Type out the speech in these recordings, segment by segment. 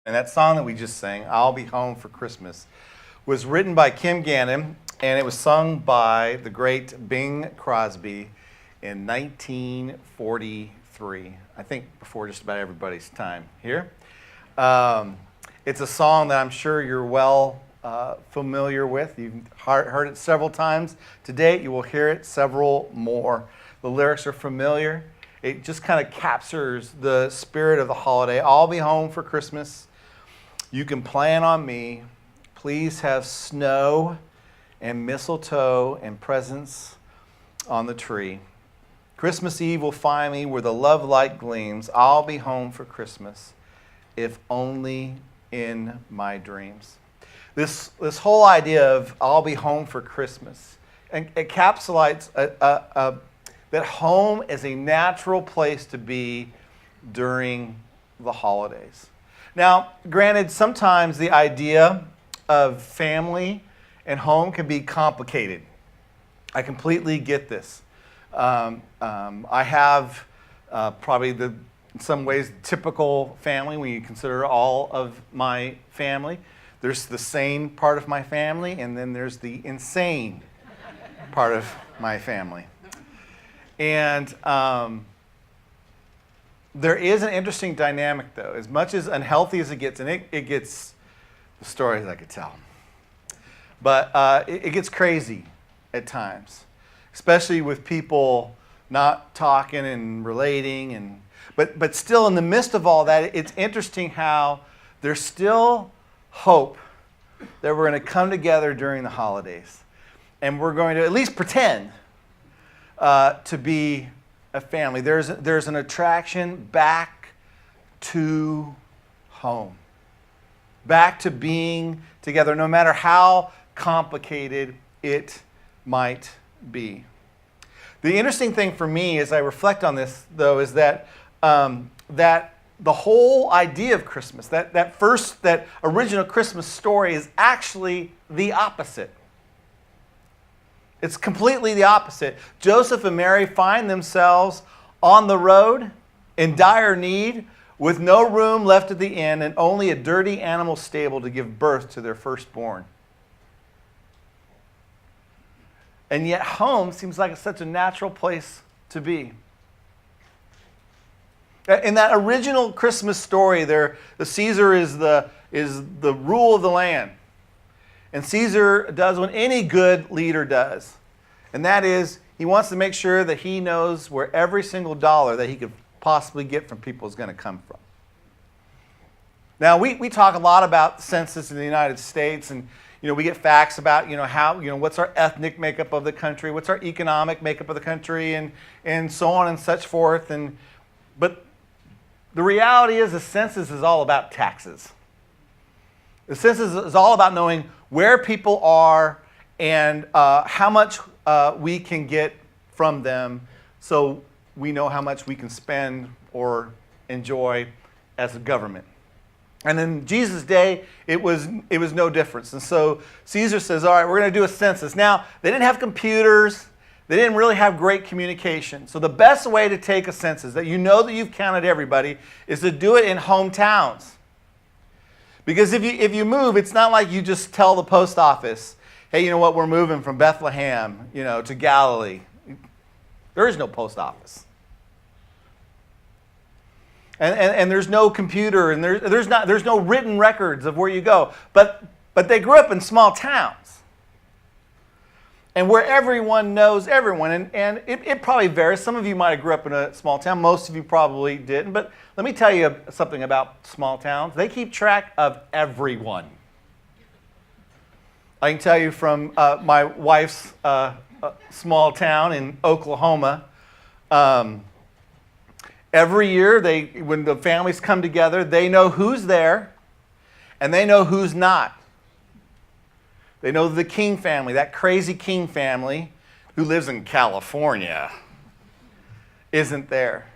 And that song that we just sang, I'll Be Home for Christmas, was written by Kim Gannon, and it was sung by the great Bing Crosby in 1943. I think before just about everybody's time here. It's a song that I'm sure you're well familiar with. You've heard it several times to date. You will hear it several more. The lyrics are familiar. It just kind of captures the spirit of the holiday. I'll be home for Christmas. You can plan on me. Please have snow and mistletoe and presents on the tree. Christmas Eve will find me where the love light gleams. I'll be home for Christmas, if only in my dreams. This whole idea of I'll be home for Christmas encapsulates that home is a natural place to be during the holidays. Now, granted, sometimes the idea of family and home can be complicated. I completely get this. I have probably in some ways, the typical family when you consider all of my family. There's the sane part of my family, and then there's the insane part of my family. And there is an interesting dynamic, though. As much as unhealthy as it gets, and it gets the stories I could tell. But it gets crazy at times, especially with people not talking and relating. But still, in the midst of all that, it's interesting how there's still hope that we're going to come together during the holidays. And we're going to at least pretend to be a family. There's an attraction back to home, back to being together, no matter how complicated it might be. The interesting thing for me as I reflect on this, though, is that that the whole idea of Christmas, that original Christmas story, is actually the opposite. It's completely the opposite. Joseph and Mary find themselves on the road in dire need, with no room left at the inn and only a dirty animal stable to give birth to their firstborn. And yet home seems like it's such a natural place to be. In that original Christmas story, the Caesar is the rule of the land. And Caesar does what any good leader does. And that is, he wants to make sure that he knows where every single dollar that he could possibly get from people is going to come from. Now, we talk a lot about the census in the United States, and we get facts about how what's our ethnic makeup of the country, what's our economic makeup of the country, and so on and such forth. But the reality is the census is all about taxes. The census is all about knowing where people are and how much we can get from them, so we know how much we can spend or enjoy as a government. And in Jesus' day, it was no difference. And so Caesar says, all right, we're going to do a census. Now, they didn't have computers. They didn't really have great communication. So the best way to take a census, that you know that you've counted everybody, is to do it in hometowns. Because if you move, it's not like you just tell the post office, hey, you know what, we're moving from Bethlehem, to Galilee. There is no post office. And there's no computer, and there's no written records of where you go. But they grew up in small towns. And where everyone knows everyone. And it probably varies. Some of you might have grew up in a small town. Most of you probably didn't. But let me tell you something about small towns. They keep track of everyone. I can tell you from my wife's small town in Oklahoma. Every year, when the families come together, they know who's there, and they know who's not. They know the King family, that crazy King family who lives in California, isn't there.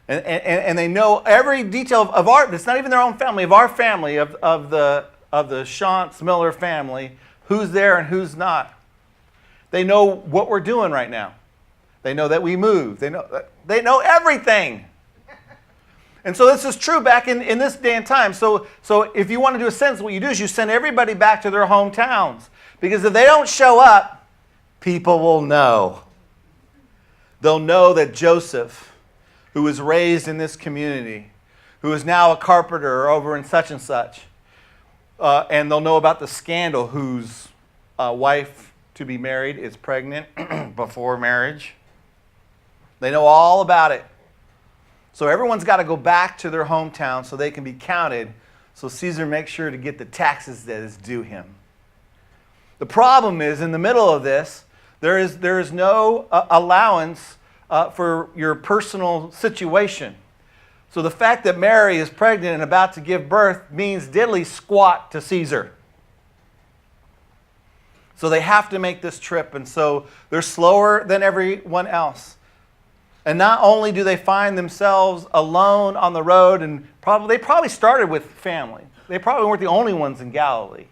And they know every detail of our, it's not even their own family, of our family, of the Shantz Miller family, who's there and who's not. They know what we're doing right now. They know that we move. They know everything. And so this is true back in this day and time. So if you want to do a census, what you do is you send everybody back to their hometowns. Because if they don't show up, people will know. They'll know that Joseph, who was raised in this community, who is now a carpenter over in such and such, and they'll know about the scandal whose wife to be married is pregnant before marriage. They know all about it. So everyone's got to go back to their hometown so they can be counted, so Caesar makes sure to get the taxes that is due him. The problem is, in the middle of this, there is no allowance for your personal situation. So the fact that Mary is pregnant and about to give birth means diddly squat to Caesar. So they have to make this trip, and so they're slower than everyone else. And not only do they find themselves alone on the road, and they probably started with family. They probably weren't the only ones in Galilee.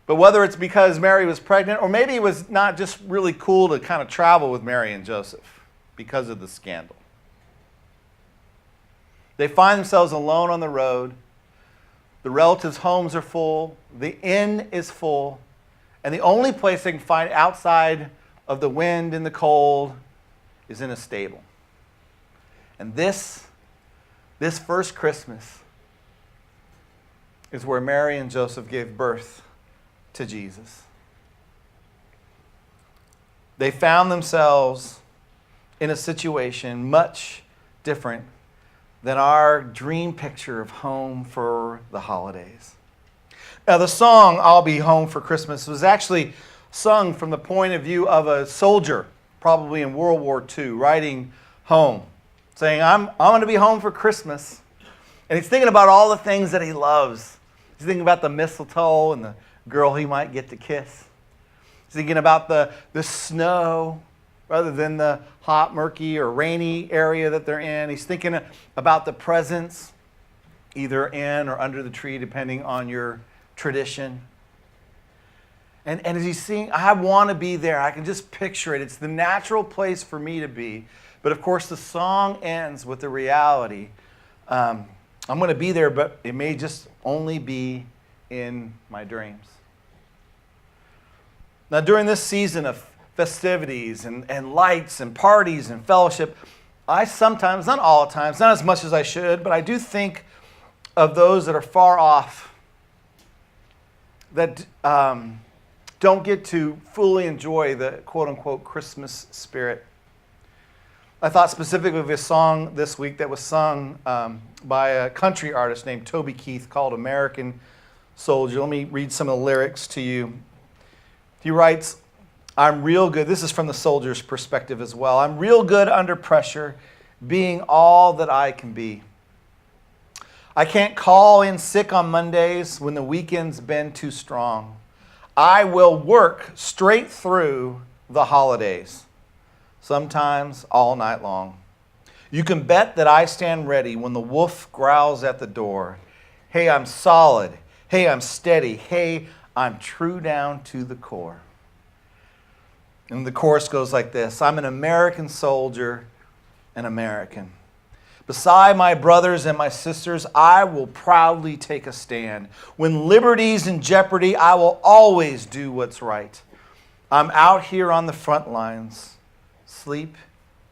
But whether it's because Mary was pregnant, or maybe it was not just really cool to kind of travel with Mary and Joseph because of the scandal. They find themselves alone on the road. The relatives' homes are full. The inn is full. And the only place they can find outside of the wind and the cold is in a stable. And this first Christmas is where Mary and Joseph gave birth to Jesus. They found themselves in a situation much different than our dream picture of home for the holidays. Now, the song, "I'll Be Home for Christmas," was actually sung from the point of view of a soldier, probably in World War II, writing home, saying, I'm going to be home for Christmas. And he's thinking about all the things that he loves. He's thinking about the mistletoe and the girl he might get to kiss. He's thinking about the snow rather than the hot, murky, or rainy area that they're in. He's thinking about the presents, either in or under the tree, depending on your tradition. And as he's seeing, I want to be there. I can just picture it. It's the natural place for me to be. But of course, the song ends with the reality. I'm going to be there, but it may just only be in my dreams. Now, during this season of festivities and lights and parties and fellowship, I sometimes, not all the times, not as much as I should, but I do think of those that are far off, that don't get to fully enjoy the quote-unquote Christmas spirit. I thought specifically of a song this week that was sung by a country artist named Toby Keith called "American Soldier." Let me read some of the lyrics to you. He writes, "I'm real good." This is from the soldier's perspective as well. "I'm real good under pressure, being all that I can be. I can't call in sick on Mondays when the weekend's been too strong. I will work straight through the holidays, sometimes all night long. You can bet that I stand ready when the wolf growls at the door. Hey, I'm solid. Hey, I'm steady. Hey, I'm true down to the core." And the chorus goes like this: "I'm an American soldier, an American. Beside my brothers and my sisters, I will proudly take a stand. When liberty's in jeopardy, I will always do what's right. I'm out here on the front lines. Sleep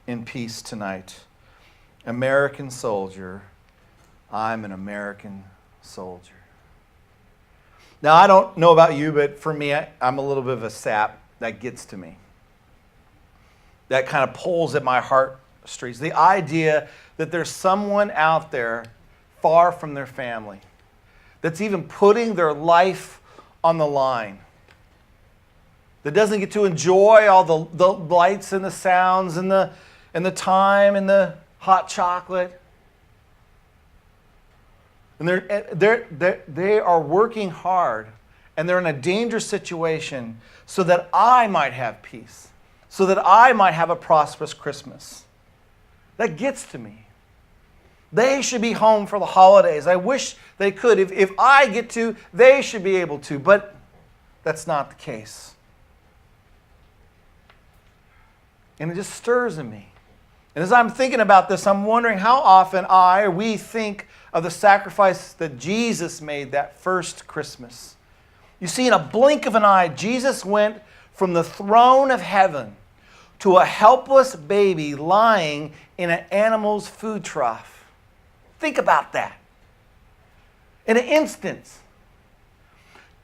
in peace tonight. American soldier, I'm an American soldier." Now, I don't know about you, but for me, I'm a little bit of a sap that gets to me. That kind of pulls at my heartstrings. The idea that there's someone out there far from their family that's even putting their life on the line, that doesn't get to enjoy all the lights and the sounds and the time and the hot chocolate. And they are working hard, and they're in a dangerous situation so that I might have peace, so that I might have a prosperous Christmas. That gets to me. They should be home for the holidays. I wish they could. If I get to, they should be able to, but that's not the case. And it just stirs in me. And as I'm thinking about this, I'm wondering how often we think of the sacrifice that Jesus made that first Christmas. You see, in a blink of an eye, Jesus went from the throne of heaven to a helpless baby lying in an animal's food trough. Think about that. In an instant.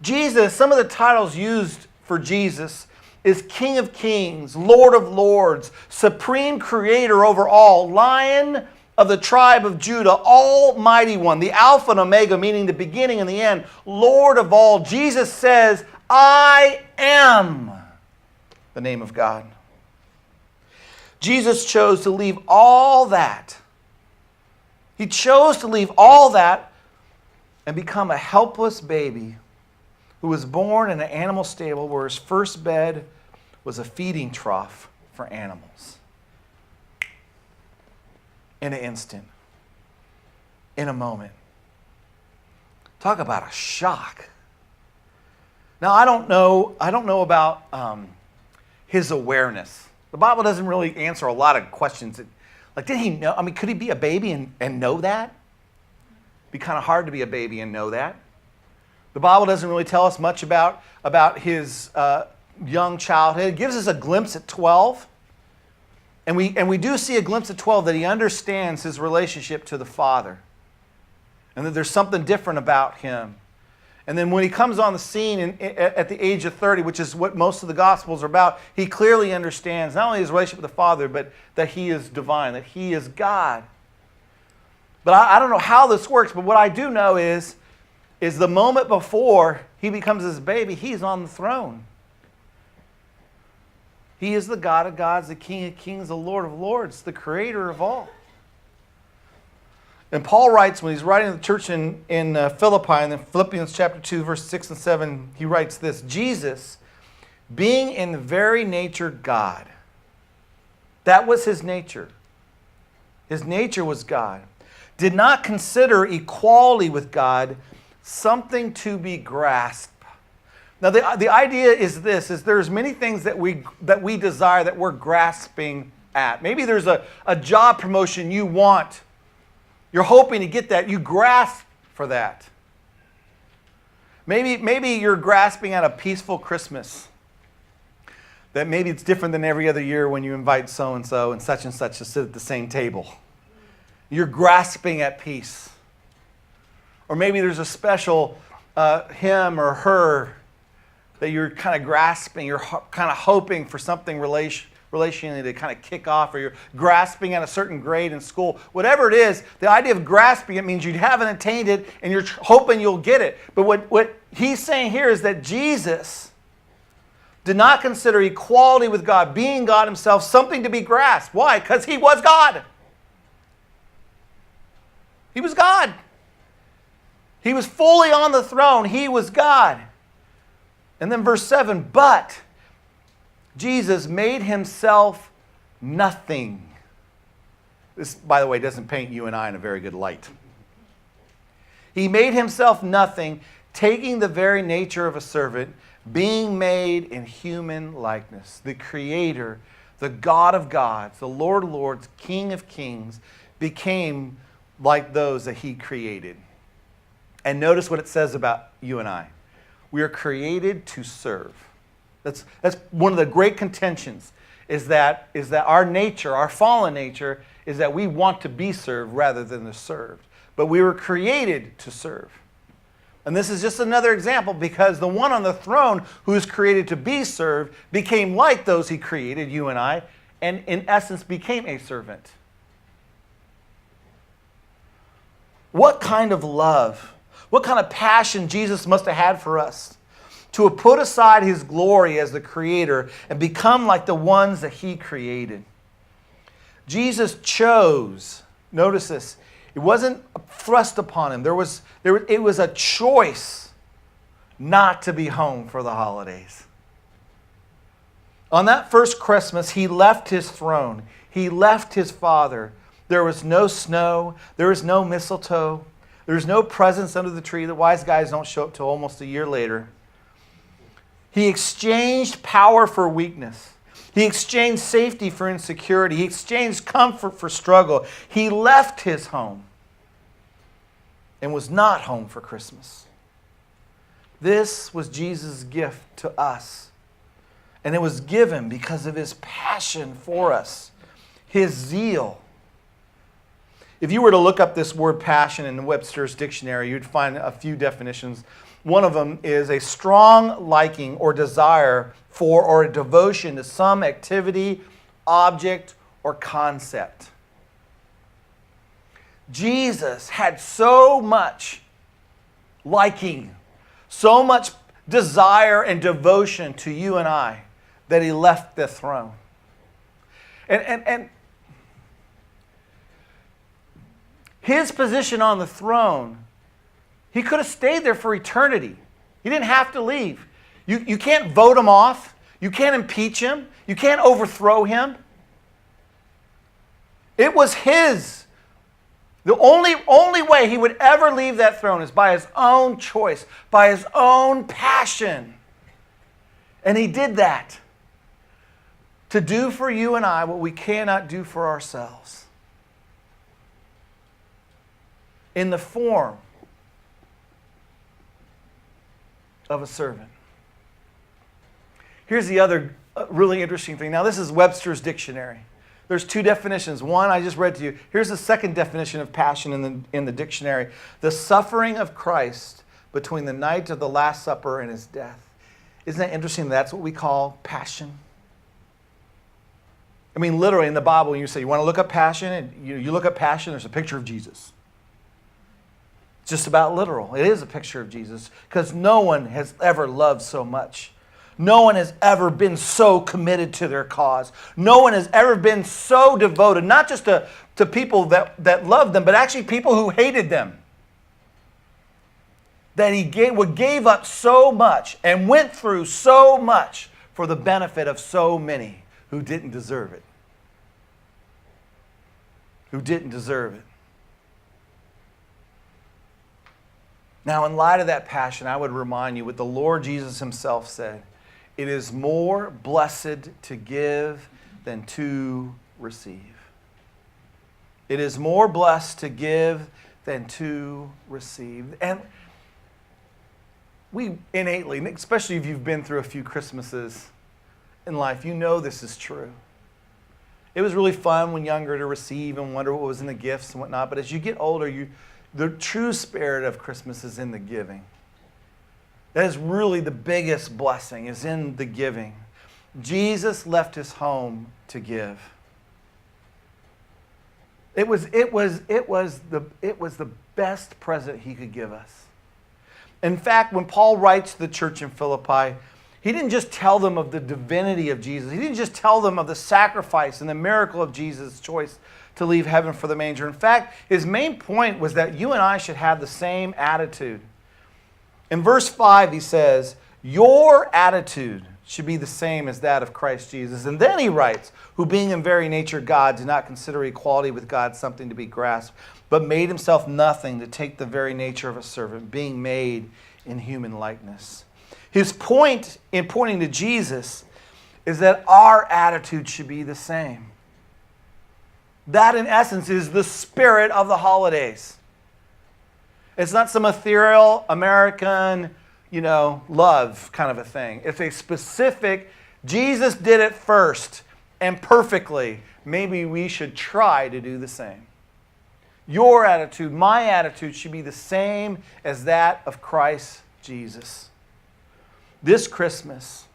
Jesus, some of the titles used for Jesus is King of Kings, Lord of Lords, Supreme Creator over all, Lion of the tribe of Judah, Almighty One, the Alpha and Omega, meaning the beginning and the end, Lord of all. Jesus says, I am the name of God. Jesus chose to leave all that. He chose to leave all that and become a helpless baby who was born in an animal stable where his first bed was a feeding trough for animals. In an instant. In a moment. Talk about a shock. Now, I don't know about his awareness. The Bible doesn't really answer a lot of questions. Like, did he know? I mean, could he be a baby and know that? It'd be kind of hard to be a baby and know that. The Bible doesn't really tell us much about his young childhood. It gives us a glimpse at 12. And we do see a glimpse at 12 that he understands his relationship to the Father. And that there's something different about him. And then when he comes on the scene at the age of 30, which is what most of the Gospels are about, he clearly understands not only his relationship with the Father, but that he is divine, that he is God. But I don't know how this works, but what I do know is the moment before he becomes this baby, he's on the throne. He is the God of gods, the King of kings, the Lord of lords, the creator of all. And Paul writes, when he's writing to the church in Philippi, in Philippians chapter 2, verse 6 and 7, he writes this, Jesus, being in very nature God. That was his nature. His nature was God. Did not consider equality with God something to be grasped. Now the idea is this, is there's many things that we desire that we're grasping at. Maybe there's a job promotion you want. You're hoping to get that. You grasp for that. Maybe you're grasping at a peaceful Christmas. That maybe it's different than every other year when you invite so-and-so and such to sit at the same table. You're grasping at peace. Or maybe there's a special him or her that you're kind of grasping, you're kind of hoping for something relationally to kind of kick off, or you're grasping at a certain grade in school. Whatever it is, the idea of grasping it means you haven't attained it and you're hoping you'll get it. But what he's saying here is that Jesus did not consider equality with God, being God himself, something to be grasped. Why? Because he was God. He was God. He was fully on the throne. He was God. And then verse 7, but Jesus made himself nothing. This, by the way, doesn't paint you and I in a very good light. He made himself nothing, taking the very nature of a servant, being made in human likeness. The Creator, the God of gods, the Lord of lords, King of kings, became like those that he created. And notice what it says about you and I. We are created to serve. That's one of the great contentions, is that our nature, our fallen nature, is that we want to be served rather than to serve. But we were created to serve. And this is just another example, because the one on the throne who is created to be served became like those he created, you and I, and in essence became a servant. What kind of love, what kind of passion Jesus must have had for us to have put aside his glory as the creator and become like the ones that he created. Jesus chose, notice this, it wasn't thrust upon him. It was a choice not to be home for the holidays. On that first Christmas, he left his throne. He left his Father. There was no snow. There was no mistletoe. There was no presents under the tree. The wise guys don't show up till almost a year later. He exchanged power for weakness. He exchanged safety for insecurity. He exchanged comfort for struggle. He left his home and was not home for Christmas. This was Jesus' gift to us. And it was given because of his passion for us, his zeal. If you were to look up this word passion in Webster's dictionary, you'd find a few definitions. One of them is a strong liking or desire for or a devotion to some activity, object, or concept. Jesus had so much liking, so much desire and devotion to you and I that he left the throne. And his position on the throne, he could have stayed there for eternity. He didn't have to leave. You can't vote him off. You can't impeach him. You can't overthrow him. It was his. The only way he would ever leave that throne is by his own choice, by his own passion. And he did that to do for you and I what we cannot do for ourselves. In the form of a servant. Here's the other really interesting thing. Now, this is Webster's dictionary. There's two definitions. One I just read to you. Here's the second definition of passion in the dictionary. The suffering of Christ between the night of the Last Supper and his death. Isn't that interesting? That's what we call passion. I mean, literally in the Bible, when you say you want to look up passion, and you look up passion, there's a picture of Jesus. It's just about literal. It is a picture of Jesus because no one has ever loved so much. No one has ever been so committed to their cause. No one has ever been so devoted, not just to people that loved them, but actually people who hated them. That he gave up so much and went through so much for the benefit of so many who didn't deserve it. Who didn't deserve it. Now, in light of that passion, I would remind you what the Lord Jesus himself said. It is more blessed to give than to receive. It is more blessed to give than to receive. And we innately, especially if you've been through a few Christmases in life, you know this is true. It was really fun when younger to receive and wonder what was in the gifts and whatnot. But as you get older, the true spirit of Christmas is in the giving. That is really the biggest blessing, is in the giving. Jesus left his home to give. It was the best present he could give us. In fact, when Paul writes to the church in Philippi, he didn't just tell them of the divinity of Jesus. He didn't just tell them of the sacrifice and the miracle of Jesus' choice to leave heaven for the manger. In fact, his main point was that you and I should have the same attitude. In verse 5, he says, your attitude should be the same as that of Christ Jesus. And then he writes, who being in very nature God, did not consider equality with God something to be grasped, but made himself nothing to take the very nature of a servant, being made in human likeness. His point in pointing to Jesus is that our attitude should be the same. That, in essence, is the spirit of the holidays. It's not some ethereal American, love kind of a thing. It's a specific, Jesus did it first and perfectly. Maybe we should try to do the same. Your attitude, my attitude, should be the same as that of Christ Jesus. This Christmas,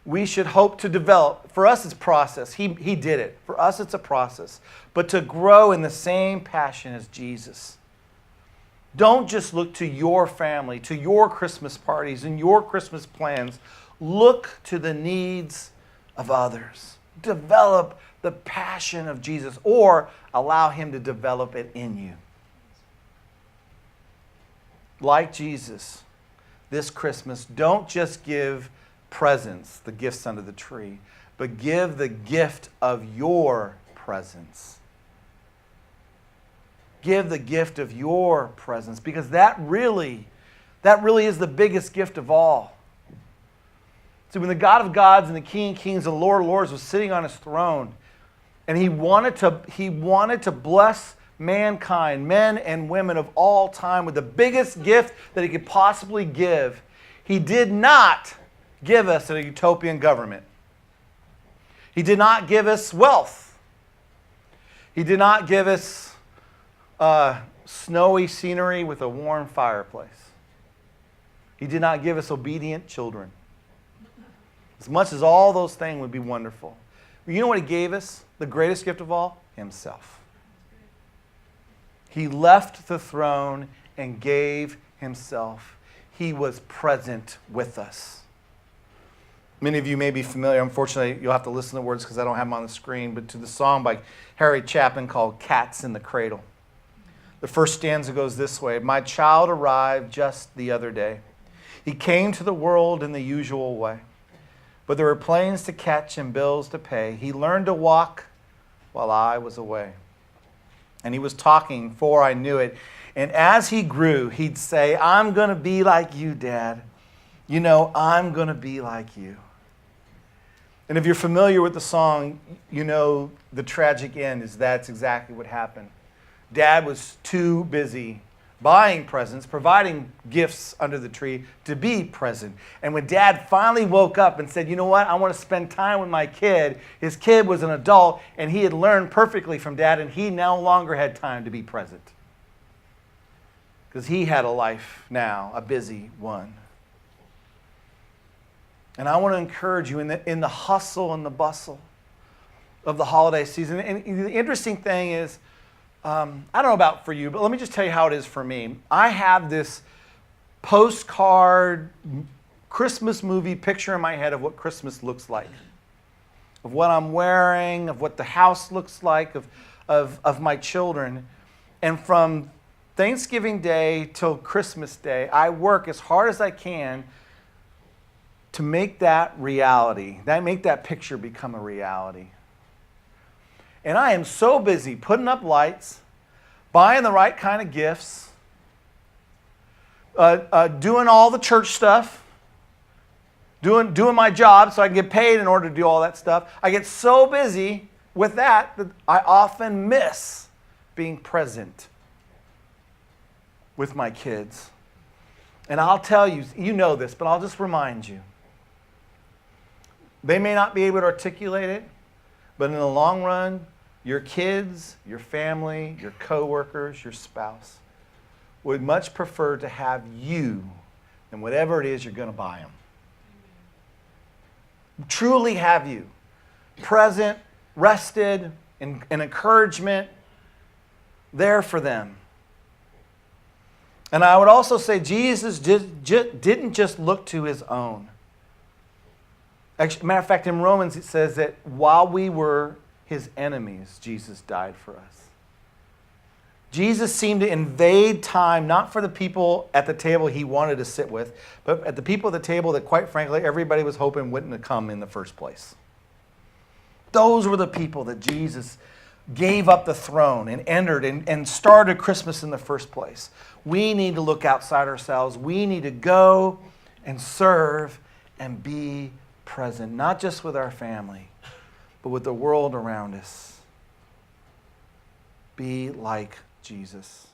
we should hope to develop. For us, it's a process. He did it. For us, it's a process. But to grow in the same passion as Jesus. Don't just look to your family, to your Christmas parties and your Christmas plans. Look to the needs of others. Develop the passion of Jesus, or allow him to develop it in you. Like Jesus, this Christmas, don't just give presents, the gifts under the tree, but give the gift of your presence. Give the gift of your presence, because that really is the biggest gift of all. See, when the God of gods and the King of kings and the Lord of lords was sitting on his throne, and he wanted to bless mankind, men and women of all time, with the biggest gift that he could possibly give, he did not give us a utopian government. He did not give us wealth. He did not give us snowy scenery with a warm fireplace. He did not give us obedient children. As much as all those things would be wonderful. But you know what he gave us? The greatest gift of all? Himself. He left the throne and gave himself. He was present with us. Many of you may be familiar, unfortunately, you'll have to listen to the words because I don't have them on the screen, but to the song by Harry Chapin called Cats in the Cradle. The first stanza goes this way: my child arrived just the other day. He came to the world in the usual way, but there were planes to catch and bills to pay. He learned to walk while I was away. And he was talking before I knew it. And as he grew, he'd say, I'm going to be like you, Dad. You know, I'm going to be like you. And if you're familiar with the song, you know the tragic end is that's exactly what happened. Dad was too busy buying presents, providing gifts under the tree to be present. And when Dad finally woke up and said, you know what, I want to spend time with my kid, his kid was an adult and he had learned perfectly from Dad and he no longer had time to be present. Because he had a life now, a busy one. And I want to encourage you in the hustle and the bustle of the holiday season. And the interesting thing is, I don't know about for you, but let me just tell you how it is for me. I have this postcard Christmas movie picture in my head of what Christmas looks like, of what I'm wearing, of what the house looks like, of my children. And from Thanksgiving Day till Christmas Day, I work as hard as I can to make that reality, make that picture become a reality. And I am so busy putting up lights, buying the right kind of gifts, doing all the church stuff, doing my job so I can get paid in order to do all that stuff. I get so busy with that I often miss being present with my kids. And I'll tell you, you know this, but I'll just remind you. They may not be able to articulate it, but in the long run, your kids, your family, your coworkers, your spouse would much prefer to have you than whatever it is you're going to buy them. Truly have you. Present, rested, and encouragement there for them. And I would also say Jesus didn't just look to his own. Actually, matter of fact, in Romans it says that while we were his enemies, Jesus died for us. Jesus seemed to invade time, not for the people at the table he wanted to sit with, but at the people at the table that, quite frankly, everybody was hoping wouldn't have come in the first place. Those were the people that Jesus gave up the throne and entered and started Christmas in the first place. We need to look outside ourselves. We need to go and serve and be present, not just with our family, but with the world around us. Be like Jesus.